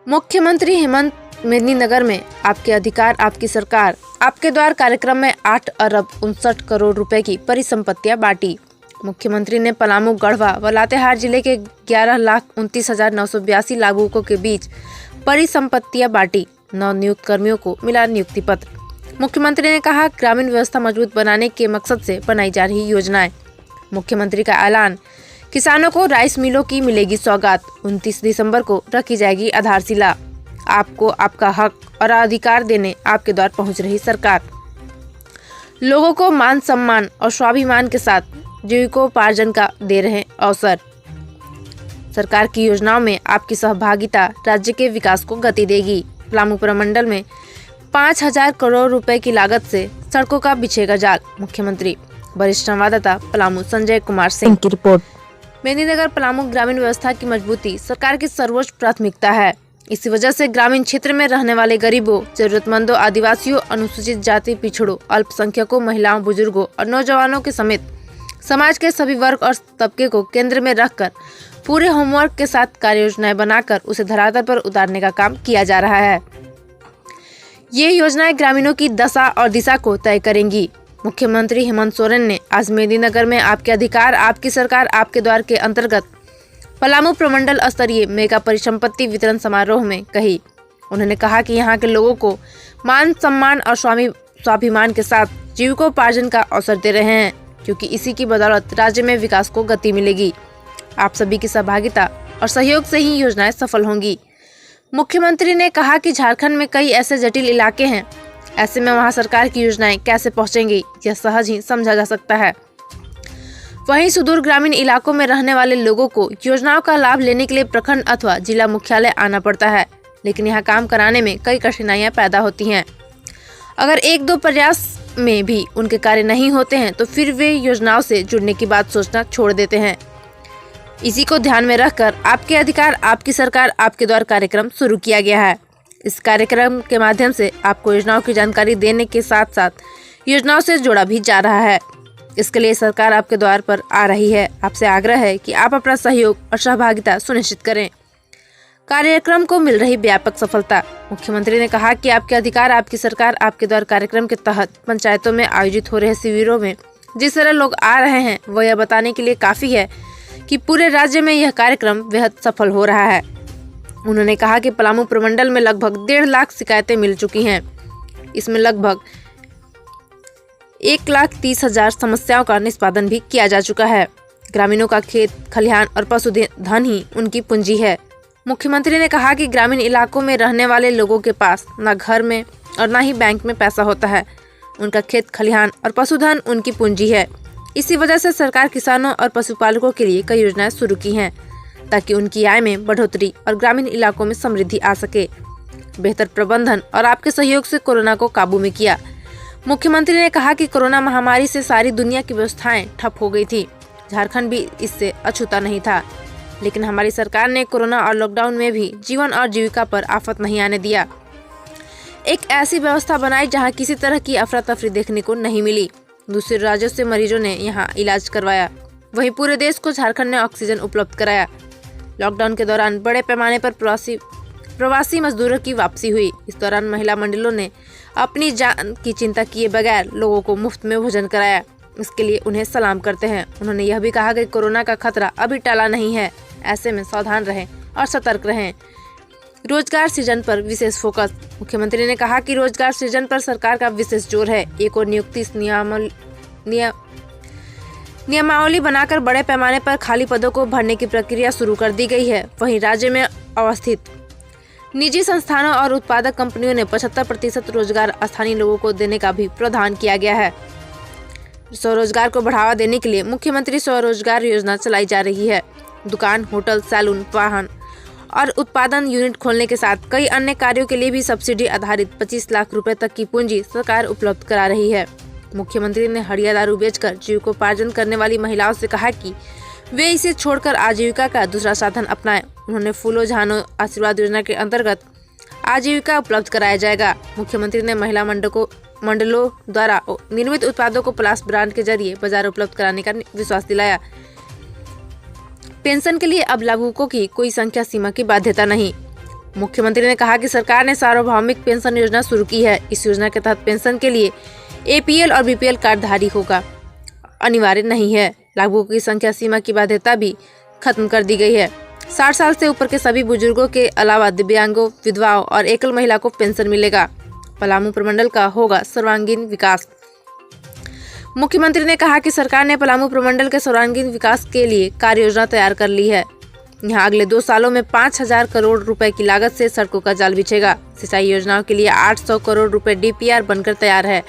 मुख्यमंत्री हेमंत मेदिनीनगर में आपके अधिकार आपकी सरकार आपके द्वार कार्यक्रम में 8 अरब 59 करोड़ रुपए की परिसंपत्तियां बांटी। मुख्यमंत्री ने पलामू, गढ़वा व लातेहार जिले के 11,29,982 लाभुकों के बीच परिसंपत्तियां बांटी। नवनियुक्त कर्मियों को मिला नियुक्ति पत्र। मुख्यमंत्री ने कहा, ग्रामीण व्यवस्था मजबूत बनाने के मकसद से बनाई जा रही योजनाएं। मुख्यमंत्री का ऐलान, किसानों को राइस मिलों की मिलेगी सौगात। 29 दिसंबर को रखी जाएगी आधारशिला। आपको आपका हक और अधिकार देने आपके द्वार पहुंच रही सरकार। लोगों को मान सम्मान और स्वाभिमान के साथ जीविकोपार्जन का दे रहे अवसर। सरकार की योजनाओं में आपकी सहभागिता राज्य के विकास को गति देगी। पलामू प्रमंडल में 5,000 करोड़ रुपए की लागत से सड़कों का बिछेगा जाल। मुख्यमंत्री। वरिष्ठ संवाददाता पलामू संजय कुमार सिंह की रिपोर्ट। मेदिनीनगर पलामू ग्रामीण व्यवस्था की मजबूती सरकार की सर्वोच्च प्राथमिकता है। इसी वजह से ग्रामीण क्षेत्र में रहने वाले गरीबों, जरूरतमंदों, आदिवासियों, अनुसूचित जाति, पिछड़ों, अल्पसंख्यकों, महिलाओं, बुजुर्गों और नौजवानों के समेत समाज के सभी वर्ग और तबके को केंद्र में रखकर पूरे होमवर्क के साथ कार्य योजनाएं बनाकर उसे धरातल पर उतारने का काम किया जा रहा है। ये योजनाएं ग्रामीणों की दशा और दिशा को तय करेंगी। मुख्यमंत्री हेमंत सोरेन ने आज मेदिनीनगर में आपके अधिकार आपकी सरकार आपके द्वार के अंतर्गत पलामू प्रमंडल स्तरीय मेगा परिसंपत्ति वितरण समारोह में कही। उन्होंने कहा कि यहाँ के लोगों को मान सम्मान और स्वाभिमान के साथ जीविकोपार्जन का अवसर दे रहे हैं, क्योंकि इसी की बदौलत राज्य में विकास को गति मिलेगी। आप सभी की सहभागिता और सहयोग से ही योजनाएं सफल होंगी। मुख्यमंत्री ने कहा कि झारखंड में कई ऐसे जटिल इलाके हैं, ऐसे में वहां सरकार की योजनाएं कैसे पहुंचेंगी, यह सहज ही समझा जा सकता है। वहीं सुदूर ग्रामीण इलाकों में रहने वाले लोगों को योजनाओं का लाभ लेने के लिए प्रखंड अथवा जिला मुख्यालय आना पड़ता है, लेकिन यहाँ काम कराने में कई कठिनाइयाँ पैदा होती हैं। अगर 1-2 प्रयास में भी उनके कार्य नहीं होते हैं तो फिर वे योजनाओं से जुड़ने की बात सोचना छोड़ देते हैं। इसी को ध्यान में रखकर आपके अधिकार आपकी सरकार आपके द्वार कार्यक्रम शुरू किया गया है। इस कार्यक्रम के माध्यम से आपको योजनाओं की जानकारी देने के साथ साथ योजनाओं से जोड़ा भी जा रहा है। इसके लिए सरकार आपके द्वार पर आ रही है। आपसे आग्रह है कि आप अपना सहयोग और सहभागिता सुनिश्चित करें। कार्यक्रम को मिल रही व्यापक सफलता। मुख्यमंत्री ने कहा कि आपके अधिकार आपकी सरकार आपके द्वार कार्यक्रम के तहत पंचायतों में आयोजित हो रहे शिविरों में जिस तरह लोग आ रहे हैं वह यह बताने के लिए काफी है कि पूरे राज्य में यह कार्यक्रम बेहद सफल हो रहा है। उन्होंने कहा कि पलामू प्रमंडल में लगभग 1.5 लाख शिकायतें मिल चुकी हैं। इसमें लगभग 1,30,000 समस्याओं का निष्पादन भी किया जा चुका है। ग्रामीणों का खेत खलिहान और पशुधन ही उनकी पूंजी है। मुख्यमंत्री ने कहा कि ग्रामीण इलाकों में रहने वाले लोगों के पास न घर में और न ही बैंक में पैसा होता है। उनका खेत खलिहान और पशुधन उनकी पूंजी है। इसी वजह से सरकार किसानों और पशुपालकों के लिए कई योजनाएं शुरू की हैं, ताकि उनकी आय में बढ़ोतरी और ग्रामीण इलाकों में समृद्धि आ सके। बेहतर प्रबंधन और आपके सहयोग से कोरोना को काबू में किया। मुख्यमंत्री ने कहा कि कोरोना महामारी से सारी दुनिया की व्यवस्थाएं ठप हो गई थी। झारखंड भी इससे अछूता नहीं था, लेकिन हमारी सरकार ने कोरोना और लॉकडाउन में भी जीवन और जीविका पर आफत नहीं आने दिया। एक ऐसी व्यवस्था बनाई जहां किसी तरह की अफरा तफरी देखने को नहीं मिली। दूसरे राज्यों से मरीजों ने यहां इलाज करवाया, वहीं पूरे देश को झारखंड ने ऑक्सीजन उपलब्ध कराया। लॉकडाउन के दौरान बड़े पैमाने पर प्रवासी मजदूरों की वापसी हुई। इस दौरान महिला मंडलों ने अपनी जान की चिंता किए बगैर लोगों को मुफ्त में भोजन कराया। इसके लिए उन्हें सलाम करते हैं। उन्होंने यह भी कहा कि कोरोना का खतरा अभी टला नहीं है, ऐसे में सावधान रहें और सतर्क रहें। रोजगार सृजन पर विशेष फोकस। मुख्यमंत्री ने कहा कि रोजगार सृजन पर सरकार का विशेष जोर है। एक और नियुक्ति नियमावली बनाकर बड़े पैमाने पर खाली पदों को भरने की प्रक्रिया शुरू कर दी गई है। वहीं राज्य में अवस्थित निजी संस्थानों और उत्पादक कंपनियों ने 75% रोजगार स्थानीय लोगों को देने का भी प्रावधान किया गया है। स्वरोजगार को बढ़ावा देने के लिए मुख्यमंत्री स्वरोजगार योजना चलाई जा रही है। दुकान, होटल, सैलून, वाहन और उत्पादन यूनिट खोलने के साथ कई अन्य कार्यों के लिए भी सब्सिडी आधारित 25 लाख रुपए तक की पूंजी सरकार उपलब्ध करा रही है। मुख्यमंत्री ने हड़िया दारू बेचकर जीविकोपार्जन करने वाली महिलाओं से कहा कि वे इसे छोड़कर आजीविका का दूसरा साधन अपनाएं। उन्होंने फूलो झानो आशीर्वाद योजना के अंतर्गत आजीविका उपलब्ध कराया जाएगा। मुख्यमंत्री ने महिला मंडलों द्वारा निर्मित उत्पादों को प्लास ब्रांड के जरिए बाजार उपलब्ध कराने का विश्वास दिलाया। पेंशन के लिए अब लाभुकों की कोई संख्या सीमा की बाध्यता नहीं। मुख्यमंत्री ने कहा कि सरकार ने सार्वभौमिक पेंशन योजना शुरू की है। इस योजना के तहत पेंशन के लिए APL और BPL कार्डधारी होगा अनिवार्य नहीं है। लाभुकों की संख्या सीमा की बाध्यता भी खत्म कर दी गई है। 60 साल से ऊपर के सभी बुजुर्गों के अलावा दिव्यांगों, विधवाओं और एकल महिला को पेंशन मिलेगा। पलामू प्रमंडल का होगा सर्वांगीण विकास। मुख्यमंत्री ने कहा कि सरकार ने पलामू प्रमंडल के सर्वांगीण विकास के लिए कार्य योजना तैयार कर ली है। यहाँ अगले 2 सालों में 5000 करोड़ रुपए की लागत से सड़कों का जाल बिछेगा। सिंचाई योजनाओं के लिए 800 करोड़ रुपए DPR बनकर तैयार है।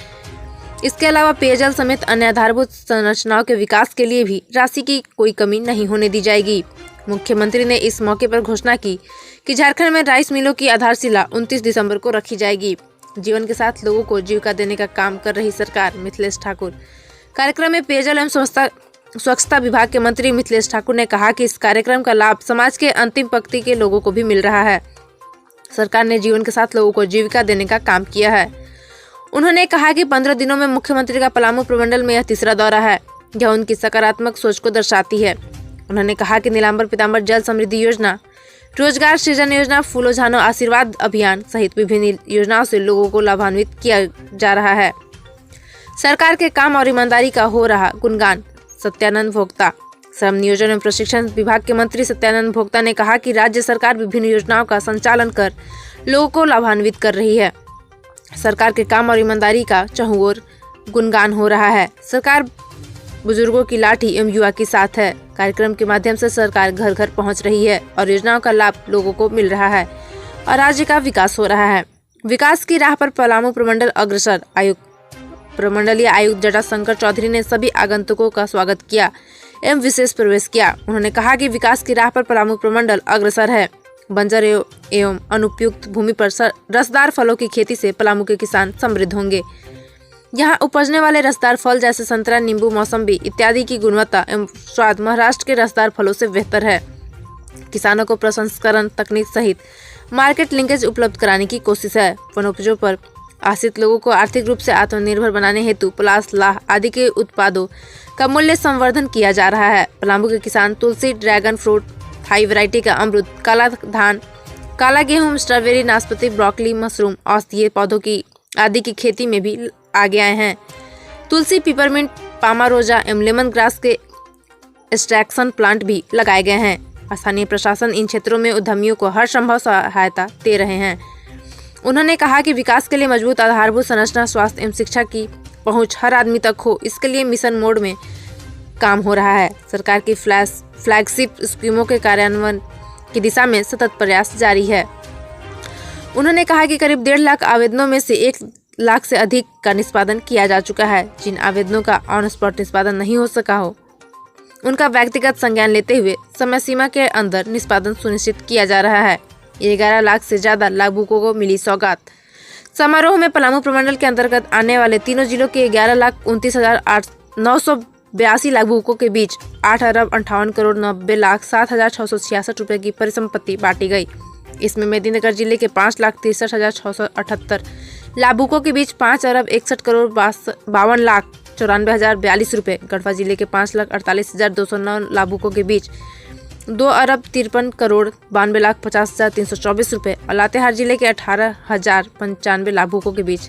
इसके अलावा पेयजल समेत अन्य आधारभूत संरचनाओं के विकास के लिए भी राशि की कोई कमी नहीं होने दी जाएगी। मुख्यमंत्री ने इस मौके पर घोषणा की कि झारखंड में राइस मिलों की आधारशिला 29 दिसंबर को रखी जाएगी। जीवन के साथ लोगों को जीविका देने का काम कर रही सरकार। मिथिलेश ठाकुर। कार्यक्रम में पेयजल एवं स्वच्छता विभाग के मंत्री मिथिलेश ठाकुर ने कहा कि इस कार्यक्रम का लाभ समाज के अंतिम पंक्ति के लोगों को भी मिल रहा है। सरकार ने जीवन के साथ लोगों को जीविका देने का काम किया है। उन्होंने कहा कि 15 दिनों में मुख्यमंत्री का पलामू प्रमंडल में यह तीसरा दौरा है। यह उनकी सकारात्मक सोच को दर्शाती है। उन्होंने कहा कि नीलांबर पीतांबर जल समृद्धि योजना, रोजगार सृजन योजना, फूलो झानो आशीर्वाद अभियान सहित विभिन्न योजनाओं से लोगों को लाभान्वित किया जा रहा है। सरकार के काम और ईमानदारी का हो रहा गुणगान। सत्यानंद भोक्ता। श्रम नियोजन एवं प्रशिक्षण विभाग के मंत्री सत्यानंद भोक्ता ने कहा कि राज्य सरकार विभिन्न योजनाओं का संचालन कर लोगों को लाभान्वित कर रही है। सरकार के काम और ईमानदारी का चहुओर गुणगान हो रहा है। सरकार बुजुर्गों की लाठी एवं युवा के साथ है। कार्यक्रम के माध्यम से सरकार घर घर पहुंच रही है और योजनाओं का लाभ लोगों को मिल रहा है और राज्य का विकास हो रहा है। विकास की राह पर पलामू प्रमंडल अग्रसर। प्रमंडलीय आयुक्त जटाशंकर चौधरी ने सभी आगंतुकों का स्वागत किया एवं विशेष प्रवेश किया। उन्होंने कहा कि विकास की राह पर पलामू प्रमंडल अग्रसर है। बंजर एवं अनुपयुक्त भूमि पर रसदार फलों की खेती से पलामू के किसान समृद्ध होंगे। यहाँ उपजने वाले रसदार फल जैसे संतरा, नींबू, मौसम्बी इत्यादि की गुणवत्ता एवं स्वाद महाराष्ट्र के रसदार फलों से बेहतर है। किसानों को प्रसंस्करण तकनीक सहित मार्केट लिंकेज उपलब्ध कराने की कोशिश है। वनोपजों पर आश्रित लोगों को आर्थिक रूप से आत्मनिर्भर बनाने हेतु पलास, लाह आदि के उत्पादों का मूल्य संवर्धन किया जा रहा है। पलामू के किसान तुलसी, ड्रैगन फ्रूट, हाई वैरायटी का अमरूद, काला धान, काला गेहूं, स्ट्रॉबेरी, नाशपाती, ब्रोकली, मशरूम, औषधीय पौधों की आदि की खेती में भी आगे आए हैं। तुलसी, पिपरमिंट, पामारोजा एवं लेमन ग्रास के एक्सट्रैक्शन प्लांट भी लगाए गए हैं। स्थानीय प्रशासन इन क्षेत्रों में उद्यमियों को हर संभव सहायता दे रहे हैं। उन्होंने कहा कि विकास के लिए मजबूत आधारभूत संरचना, स्वास्थ्य एवं शिक्षा की पहुंच हर आदमी तक हो, इसके लिए मिशन मोड में काम हो रहा है। सरकार की फ्लैगशिप स्कीमों के कार्यान्वयन की दिशा में सतत प्रयास जारी है। उन्होंने कहा कि करीब 1.5 लाख आवेदनों में से 1 लाख से अधिक का निष्पादन किया जा चुका है। जिन आवेदनों का ऑन स्पॉट निष्पादन नहीं हो सका हो, उनका व्यक्तिगत संज्ञान लेते हुए समय सीमा के अंदर निष्पादन सुनिश्चित किया जा रहा है। 11 लाख से ज्यादा लाभुकों को मिली सौगात। समारोह में पलामू प्रमंडल के अंतर्गत आने वाले तीनों जिलों के 11,29,982 लाभुकों के बीच 8,58,90,07,666 रुपए की परिसंपत्ति बांटी गई। इसमें मेदिनीनगर जिले के 5,63,678 लाभुकों के बीच 5,61,52,94,042 रुपए, गढ़वा जिले के 5,48,209 लाभुकों के बीच 2,53,92,50,324 रुपए और लातेहार जिले के 18,095 लाभुकों के बीच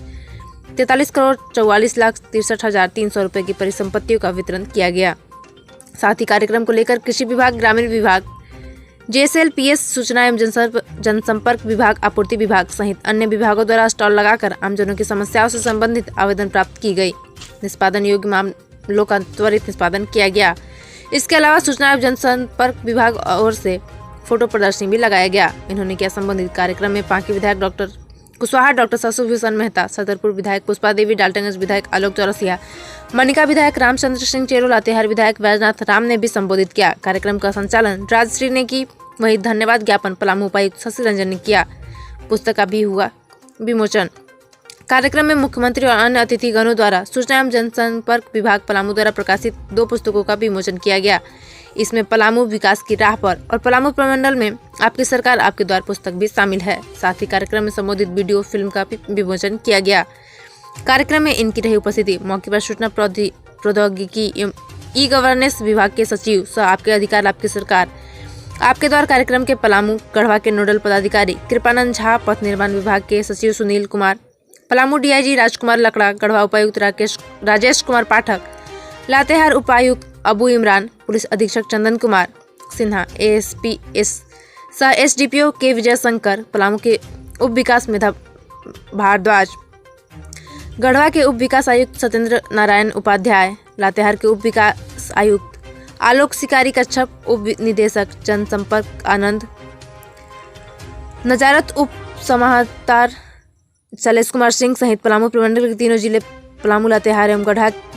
43,44,63,300 रुपए की परिसंपत्तियों का वितरण किया गया। साथ ही कार्यक्रम को लेकर कृषि विभाग, ग्रामीण विभाग, JSLPS, सूचना एवं जनसंपर्क विभाग, आपूर्ति विभाग सहित अन्य विभागों द्वारा स्टॉल लगाकर आमजनों की समस्याओं से संबंधित आवेदन प्राप्त की गई। निष्पादन योग्य मामलों का त्वरित निष्पादन किया गया। इसके अलावा सूचना एवं जनसंपर्क विभाग ओर से फोटो प्रदर्शनी भी लगाया गया। इन्होंने किया संबंधित कार्यक्रम में पांकी विधायक डॉक्टर कुशवाहा, डॉक्टर शशुभूषण मेहता, सदरपुर विधायक पुष्पा देवी, डाल्टनगंज विधायक आलोक चौरसिया, मनिका विधायक रामचंद्र सिंह चेरो, लातेहार विधायक वैजनाथ राम ने भी संबोधित किया। कार्यक्रम का संचालन राजश्री ने की, वहीं धन्यवाद ज्ञापन पलामू उपायुक्त शशि रंजन ने किया। पुस्तक का भी हुआ विमोचन। कार्यक्रम में मुख्यमंत्री और अन्य अतिथिगणों द्वारा सूचना एवं जनसंपर्क विभाग पलामू द्वारा प्रकाशित 2 पुस्तकों का विमोचन किया गया। इसमें पलामू विकास की राह पर और पलामू प्रमंडल में आपकी सरकार आपके द्वार पुस्तक भी शामिल है। साथ ही कार्यक्रम में संबोधित वीडियो फिल्म का भी विमोचन किया गया। कार्यक्रम में इनकी रही उपस्थिति। मौके पर सूचना प्रौद्योगिकी एवं ई-गवर्नेंस विभाग के सचिव सह आपके अधिकार आपकी सरकार, आपके द्वार कार्यक्रम के पलामू गढ़वा के नोडल पदाधिकारी कृपानंद झा, पथ निर्माण विभाग के सचिव सुनील कुमार, पलामू डीआईजी राजकुमार लकड़ा, गढ़वा उपायुक्त राजेश कुमार पाठक, लातेहार उपायुक्त अबू इमरान, पुलिस अधीक्षक चंदन कुमार सिन्हा, एएसपी सह एसडीपीओ के विजय शंकर, पलामू के उप विकास मेधा भारद्वाज, गढ़वा के उप विकास आयुक्त सत्येंद्र नारायण उपाध्याय, लातेहार के उप विकास आयुक्त आलोक शिकारी कच्छप, उप निदेशक जनसंपर्क आनंद, नजारत उप समाहर्ता शैलेश कुमार सिंह सहित पलामू प्रमंडल के तीनों जिले पलामू, लातेहार एवं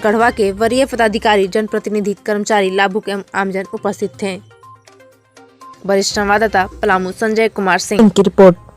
गढ़वा के वरीय पदाधिकारी, जनप्रतिनिधि, कर्मचारी, लाभुक एवं आमजन उपस्थित थे। वरिष्ठ संवाददाता पलामू संजय कुमार सिंह की रिपोर्ट।